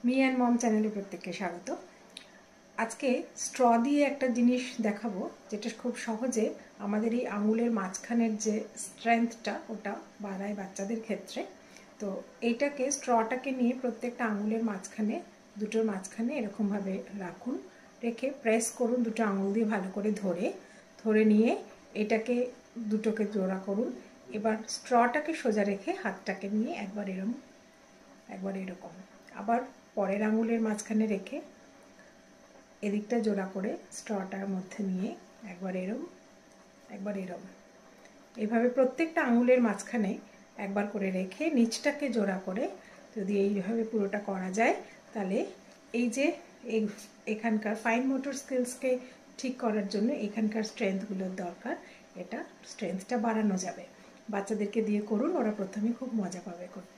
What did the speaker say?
Me and mom চ্যানেলে প্রত্যেককে স্বাগত। আজকে স্ট্র দিয়ে একটা জিনিস দেখাবো যেটা খুব সহজে আমাদের এই আঙুলের মাঝখানের যে স্ট্রেংথটা ওটা বাড়ায় বাচ্চাদের ক্ষেত্রে। তো এইটাকে স্ট্রটাকে নিয়ে প্রত্যেকটা আঙুলের মাঝখানে দুটোর মাঝখানে এরকমভাবে রাখুন, রেখে প্রেস করুন, দুটো আঙুল দিয়ে ভালো করে ধরে নিয়ে এটাকে দুটোকে জোড়া করুন। এবার স্ট্রটাকে সোজা রেখে হাতটাকে নিয়ে একবার এরকম আবার পরের আঙুলের মাঝখানে রেখে এদিকটা জোড়া করে স্ট্রটার মধ্যে নিয়ে একবার এরম এইভাবে প্রত্যেকটা আঙুলের মাঝখানে একবার করে রেখে নিচটাকে জোড়া করে যদি এইভাবে পুরোটা করা যায় তাহলে এই যে এখানকার ফাইন মোটর স্কিলসকে ঠিক করার জন্য এখানকার স্ট্রেংথগুলোর দরকার, এটা স্ট্রেংথটা বাড়ানো যাবে। বাচ্চাদেরকে দিয়ে করুন, ওরা প্রথমে খুব মজা পাবে করতে।